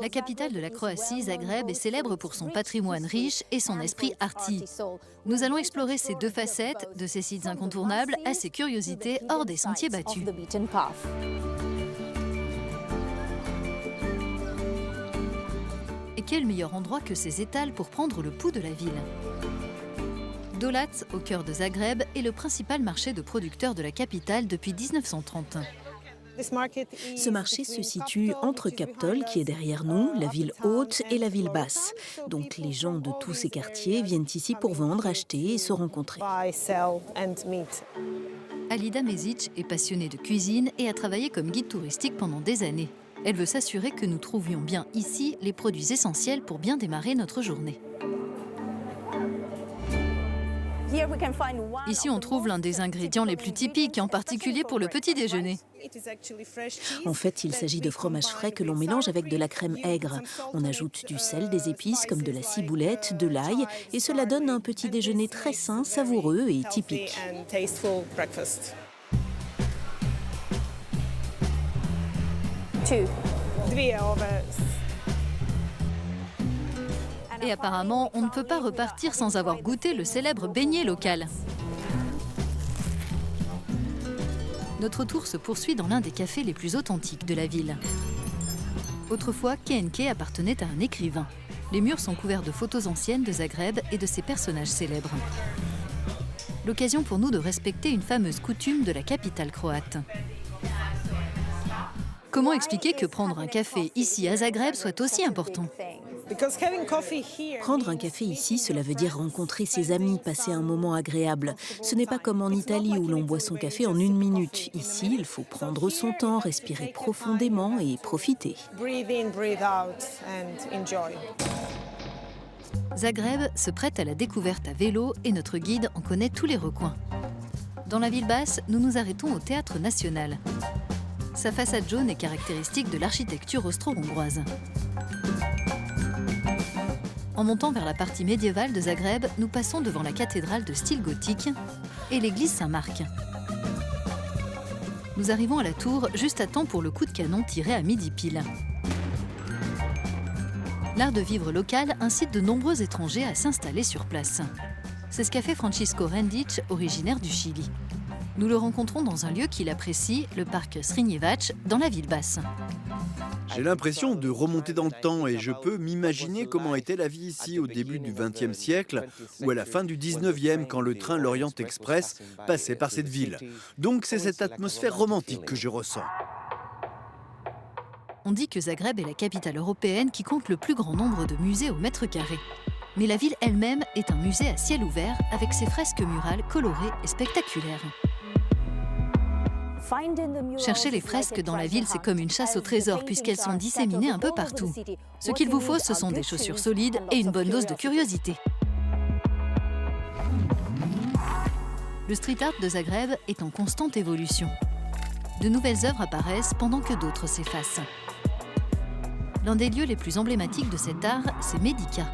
La capitale de la Croatie, Zagreb, est célèbre pour son patrimoine riche et son esprit arty. Nous allons explorer ces deux facettes, de ces sites incontournables à ces curiosités hors des sentiers battus. Et quel meilleur endroit que ces étals pour prendre le pouls de la ville. Dolac, au cœur de Zagreb, est le principal marché de producteurs de la capitale depuis 1930. Ce marché se situe entre Kaptol, qui est derrière nous, la ville haute, et la ville basse. Donc les gens de tous ces quartiers viennent ici pour vendre, acheter et se rencontrer. Alida Mesic est passionnée de cuisine et a travaillé comme guide touristique pendant des années. Elle veut s'assurer que nous trouvions bien ici les produits essentiels pour bien démarrer notre journée. Ici, on trouve l'un des ingrédients les plus typiques, en particulier pour le petit déjeuner. En fait, il s'agit de fromage frais que l'on mélange avec de la crème aigre. On ajoute du sel, des épices comme de la ciboulette, de l'ail, et cela donne un petit déjeuner très sain, savoureux et typique. Et apparemment, on ne peut pas repartir sans avoir goûté le célèbre beignet local. Notre tour se poursuit dans l'un des cafés les plus authentiques de la ville. Autrefois, KNK appartenait à un écrivain. Les murs sont couverts de photos anciennes de Zagreb et de ses personnages célèbres. L'occasion pour nous de respecter une fameuse coutume de la capitale croate. Comment expliquer que prendre un café ici à Zagreb soit aussi important ? Prendre un café ici, cela veut dire rencontrer ses amis, passer un moment agréable. Ce n'est pas comme en Italie où l'on boit son café en 1 minute. Ici, il faut prendre son temps, respirer profondément et profiter. Zagreb se prête à la découverte à vélo et notre guide en connaît tous les recoins. Dans la ville basse, nous nous arrêtons au Théâtre National. Sa façade jaune est caractéristique de l'architecture austro-hongroise. En montant vers la partie médiévale de Zagreb, nous passons devant la cathédrale de style gothique et l'église Saint-Marc. Nous arrivons à la tour juste à temps pour le coup de canon tiré à midi pile. L'art de vivre local incite de nombreux étrangers à s'installer sur place. C'est ce qu'a fait Francisco Rendic, originaire du Chili. Nous le rencontrons dans un lieu qu'il apprécie, le parc Srinjevac, dans la ville basse. J'ai l'impression de remonter dans le temps et je peux m'imaginer comment était la vie ici au début du XXe siècle ou à la fin du XIXe quand le train L'Orient Express passait par cette ville. Donc c'est cette atmosphère romantique que je ressens. On dit que Zagreb est la capitale européenne qui compte le plus grand nombre de musées au mètre carré. Mais la ville elle-même est un musée à ciel ouvert avec ses fresques murales colorées et spectaculaires. Chercher les fresques dans la ville, c'est comme une chasse au trésor puisqu'elles sont disséminées un peu partout. Ce qu'il vous faut, ce sont des chaussures solides et une bonne dose de curiosité. Le street art de Zagreb est en constante évolution. De nouvelles œuvres apparaissent pendant que d'autres s'effacent. L'un des lieux les plus emblématiques de cet art, c'est Medica.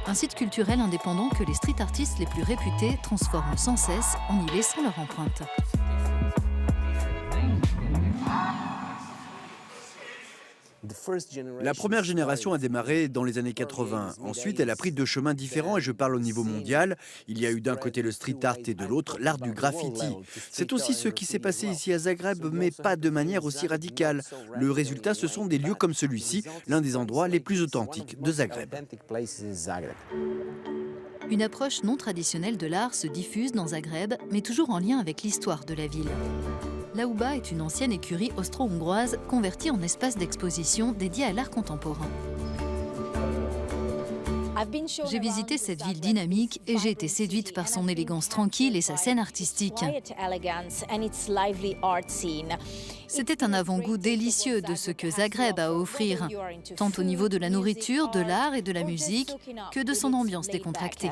Un site culturel indépendant que les street artistes les plus réputés transforment sans cesse en y laissant leur empreinte. La première génération a démarré dans les années 80. Ensuite, elle a pris 2 chemins différents et je parle au niveau mondial. Il y a eu d'un côté le street art et de l'autre l'art du graffiti. C'est aussi ce qui s'est passé ici à Zagreb, mais pas de manière aussi radicale. Le résultat, ce sont des lieux comme celui-ci, l'un des endroits les plus authentiques de Zagreb. Une approche non traditionnelle de l'art se diffuse dans Zagreb, mais toujours en lien avec l'histoire de la ville. Lauba est une ancienne écurie austro-hongroise convertie en espace d'exposition dédié à l'art contemporain. J'ai visité cette ville dynamique et j'ai été séduite par son élégance tranquille et sa scène artistique. C'était un avant-goût délicieux de ce que Zagreb a à offrir, tant au niveau de la nourriture, de l'art et de la musique, que de son ambiance décontractée.